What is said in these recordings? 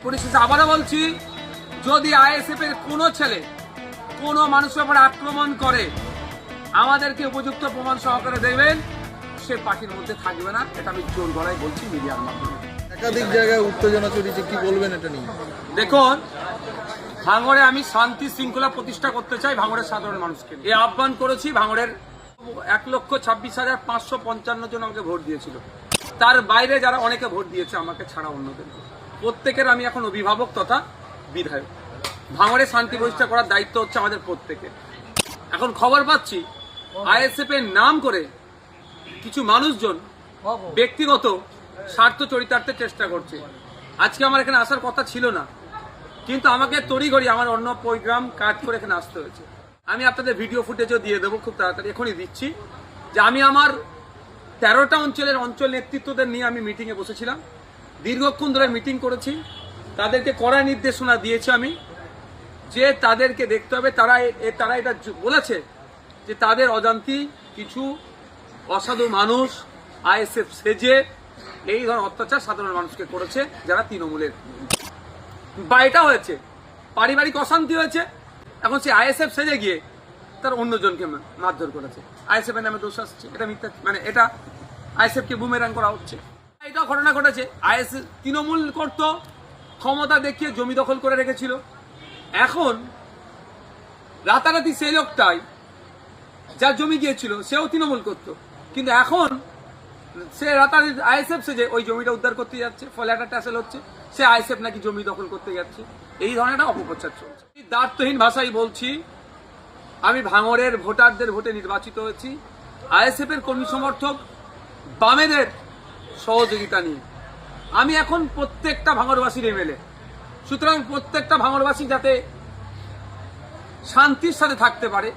পরিশেষে আবারও বলছি, যদি আইএসএফ এর কোনো ছেলে কোনো মানুষের উপর আক্রমণ করে আমাদেরকে উপযুক্ত প্রমাণ সহকারে দেবেন, সে পার্টির মধ্যে থাকবে না। এটা আমি জোর গলায় বলছি মিডিয়ার মাধ্যমে। একাধিক জায়গায় উত্তেজনা চলছে, কি বলবেন এটা নিয়ে? দেখুন, ভাঙড়ে আমি শান্তি শৃঙ্খলা প্রতিষ্ঠা করতে চাই ভাঙড়ের সাধারণ মানুষকে। এই আহ্বান করেছি। ভাঙড়ের 1,26,555 জন আমাকে ভোট দিয়েছিল। তার বাইরে যারা অনেকে ভোট দিয়েছে আমাকে ছাড়া অন্যদেরকে, প্রত্যেকের আমি এখন অভিভাবক তথা বিধায়ক। ভাঙড়ে শান্তি প্রতিষ্ঠা করার দায়িত্ব হচ্ছে আমাদের প্রত্যেকের। এখন খবর পাচ্ছি আইএসএফ এর নাম করে কিছু মানুষজন ব্যক্তিগত স্বার্থ চরিতার্থের চেষ্টা করছে। আজকে আমার এখানে আসার কথা ছিল না, কিন্তু আমাকে তড়িঘড়ি আমার অন্য প্রোগ্রাম কাজ করে এখানে আসতে হয়েছে। আমি আপনাদের ভিডিও ফুটেজও দিয়ে দেবো খুব তাড়াতাড়ি, এখনই দিচ্ছি, যে আমি আমার 13টা অঞ্চল নেতৃত্বদের নিয়ে আমি মিটিংয়ে বসেছিলাম। দীর্ঘক্ষণ ধরে মিটিং করেছি, তাদেরকে কড়া নির্দেশনা দিয়েছি আমি, যে তাদেরকে দেখতে হবে। তারা এটা বলেছে যে তাদের অজান্তি কিছু অসাধু মানুষ আইএসএফ সেজে এই ধরনের অত্যাচার সাধারণ মানুষকে করেছে, যারা তৃণমূলের। বা এটা হয়েছে পারিবারিক অশান্তি হয়েছে, এখন সে আইএসএফ সেজে গিয়ে তার অন্যজনকে মারধর করেছে। আইএসএফ এর নামে দোষ আসছে, এটা মিথ্যা, মানে এটা আইএসএফ কে বুমেরাং করা হচ্ছে। এটা ঘটনা ঘটেছে। আইএসএফ তৃণমূল করতো, ক্ষমতা দেখিয়ে জমি দখল করে রেখেছিল। এখন রাতারাতি সেই লোকটাই যার জমি গিয়েছিল সেও তৃণমূল করতো, কিন্তু এখন সে রাতারাতি আইএসএফ সেজে ওই জমিটা উদ্ধার করতে যাচ্ছে, ফলে একটা ট্যাসেল হচ্ছে, সে আইএসএফ নাকি জমি দখল করতে যাচ্ছে। এই ধরনের একটা অপপ্রচার চলছে। দায়িত্বহীন ভাষায় বলছি, আমি ভাঙড়ের ভোটারদের ভোটে নির্বাচিত হয়েছি আইএসএফ এর কর্মী সমর্থক বামেদের সহযোগিতা নিয়ে। আমি এখন প্রত্যেকটা ভাঙড়বাসীর এমএলএ, সুতরাং প্রত্যেকটা ভাঙড়বাসী যাতে শান্তির সাথে থাকতে পারে,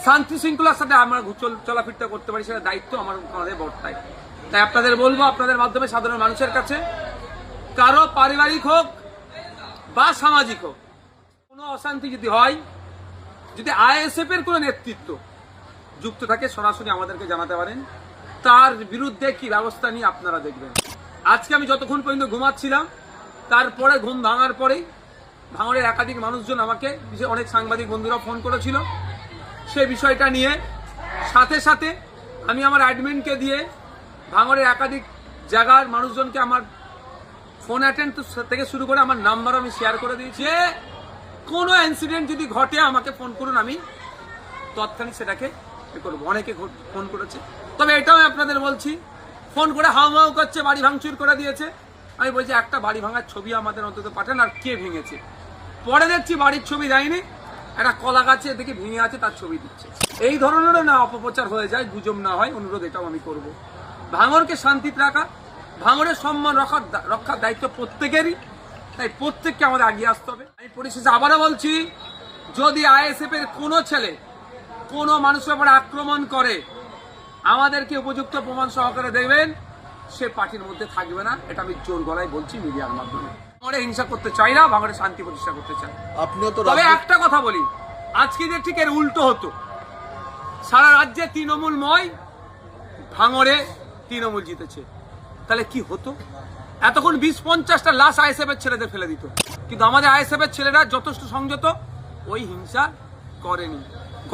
শান্তি শৃঙ্খলার সাথে আমরা চলাফিরতে করতে পারি, সেটা দায়িত্ব আমাদের বর্তায়। তাই আপনাদের বলবো, আপনাদের মাধ্যমে সাধারণ মানুষের কাছে, কারো পারিবারিক হোক বা সামাজিক হোক, কোনো অশান্তি যদি হয়, যদি আইএসএফ এর কোনো নেতৃত্ব যুক্ত থাকে, সরাসরি আমাদেরকে জানাতে পারেন। তার বিরুদ্ধে কি ব্যবস্থা নিয়ে আপনারা দেখবেন। আজকে আমি যতক্ষণ পর্যন্ত ঘুমাচ্ছিলাম, তারপরে ঘুম ভাঙার পরেই ভাঙড়ের একাধিক মানুষজন আমাকে, অনেক সাংবাদিক বন্ধুরা ফোন করেছিল সে বিষয়টা নিয়ে। সাথে সাথে আমি আমার অ্যাডমিনকে দিয়ে ভাঙড়ের একাধিক জায়গার মানুষজনকে আমার ফোন অ্যাটেন্ড থেকে শুরু করে আমার নাম্বার আমি শেয়ার করে দিয়েছি। কোনো ইনসিডেন্ট যদি ঘটে আমাকে ফোন করুন, আমি তৎক্ষণিক সেটাকে করবো। অনেকে ফোন করেছে, তবে এটাও আপনাদের বলছি, ফোন করে হাউমাউ করছে, বাড়ি ভাঙচুর করে দিয়েছে। আমি বলছি একটা বাড়ি ভাঙার ছবি আমাদের অন্তত পাঠান, আর কে ভেঙেছে। পরে দেখছি বাড়ির ছবি দেয়নি, একটা কলা গাছে দেখে ভেঙে আছে তার ছবি দিচ্ছে। এই ধরনেরও না অপপ্রচার হয়ে যায়, গুজব না হয়, অনুরোধ এটাও আমি করব। ভাঙড়কে শান্তিতে রাখা, ভাঙড়ের সম্মান রক্ষার দায়িত্ব প্রত্যেকেরই, তাই প্রত্যেককে আমাদের এগিয়ে আসতে হবে। আমি পরিশেষে আবারও বলছি, যদি আইএসএফ এর কোনো ছেলে কোনো মানুষের উপর আক্রমণ করে আমাদেরকে উপযুক্ত প্রমাণ সহকারে দেবেন, সে পার্টির মধ্যে থাকবে না। এটা আমি জোর গলায় বলছি মিডিয়ার মাধ্যমে। ভাঙড়ে হিংসা করতে চাই না, ভাঙড়ে শান্তি প্রতিষ্ঠা করতে চাই। আপনিও তো, তবে একটা কথা বলি, আজকে যে ঠিক এর উল্টো হতো, সারা রাজ্যে তৃণমূলময়, ভাঙড়ে তৃণমূল জিতেছে, তাহলে কি হতো? এতক্ষণ 20-50টা লাশ আইএসএফ এর ছেলেদের ফেলে দিত, কিন্তু আমাদের আইএসএফ এর ছেলেরা যথেষ্ট সংযত, ওই হিংসা করেনি।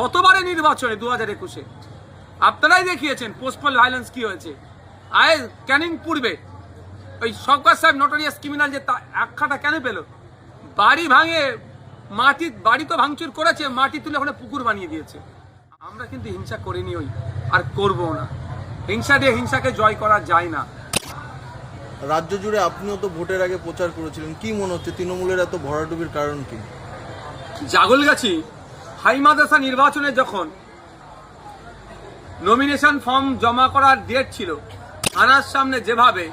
গতবারে নির্বাচনে 2021-এ আপনারাই দেখিয়েছেন পোস্টপল ভায়োলেন্স কি হয়েছে। ক্যানিং পূর্বে ওই শওকত সাহেব নোটোরিয়াস ক্রিমিনাল যে আখ্যাটা কেন পেল? বাড়ি ভাঙে, বাড়ি তো ভাঙচুর করেছে, মাটি তুলে ওখানে পুকুর বানিয়ে দিয়েছে। আমরা কিন্তু হিংসা করিনি, ওই আর করবো না। হিংসা দিয়ে হিংসাকে জয় করা যায় না। রাজ্য জুড়ে আপনিও তো ভোটের আগে প্রচার করেছিলেন, কি মনে হচ্ছে তৃণমূলের এত ভরাডুবির কারণ কি? জাগলগাছি হাই মাদ্রাসা নির্বাচনে যখন নমিনেশন ফর্ম জমা করার ডেট ছিল, থানার সামনে যেভাবে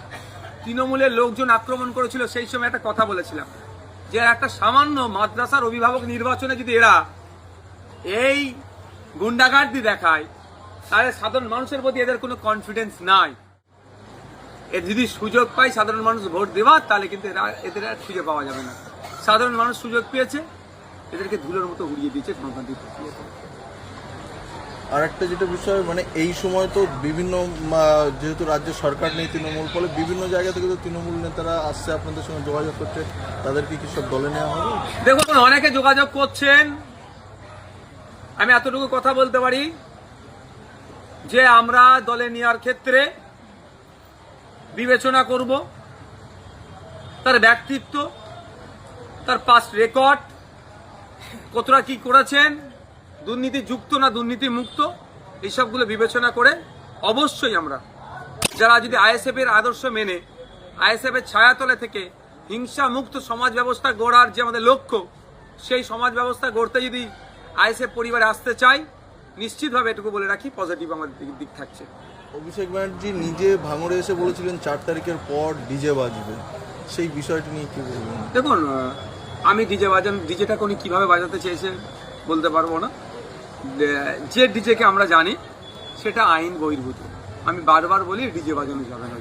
তৃণমূলের লোকজন আক্রমণ করেছিল, সেই সময় একটা কথা বলেছিলাম যে একটা সামান্য মাদ্রাসার অভিভাবক নির্বাচনে যদি এরা এই গুন্ডাগার্দি দেখায়, তাহলে সাধারণ মানুষের প্রতি এদের কোনো কনফিডেন্স নাই। যদি সুযোগ পায় সাধারণ মানুষ ভোট দেওয়ার, তাহলে কিন্তু এদের আর খুঁজে পাওয়া যাবে না। সাধারণ মানুষ সুযোগ পেয়েছে, এদেরকে ধুলোর মতো উড়িয়ে দিয়েছে গণতান্ত্রিক প্রক্রিয়া। আর একটা যেটা বিষয়, মানে এই সময় তো বিভিন্ন যেহেতু রাজ্য সরকার নেই তৃণমূল, ফলে বিভিন্ন জায়গা থেকে তো তৃণমূল নেতারা আসছে আপনাদের সঙ্গে যোগাযোগ করছে, তাদেরকে কি সব দলে নেওয়া হবে? দেখুন, অনেকে যোগাযোগ করছেন। আমি এতটুকু কথা বলতে পারি যে আমরা দলে নেওয়ার ক্ষেত্রে বিবেচনা করব তার ব্যক্তিত্ব, তার পাস্ট রেকর্ড, কতটা কি করেছেন, দুর্নীতি যুক্ত না দুর্নীতি মুক্ত, এইসবগুলো বিবেচনা করে অবশ্যই আমরা যারা যদি আইএসএফ এর আদর্শ মেনে আইএসএফ এর ছায়াতলে থেকে হিংসা মুক্ত সমাজ ব্যবস্থা গড়ার যে আমাদের লক্ষ্য, সেই সমাজ ব্যবস্থা গড়তে যদি আইএসএফ পরিবারে আসতে চাই, নিশ্চিতভাবে এটুকু বলে রাখি পজিটিভ আমাদের দিক থাকছে। অভিষেক ব্যানার্জি নিজে ভাঙড়ে এসে বলেছিলেন 4 তারিখের পর ডিজে বাজবে, সেই বিষয়টি নিয়ে কি বলবেন? দেখুন, আমি ডিজেটাকে উনি কিভাবে বাজাতে চেয়েছে বলতে পারবো না। যে ডিজেকে আমরা জানি সেটা আইন বহির্ভূত। আমি বারবার বলি ডিজে বাজানো যাবে না।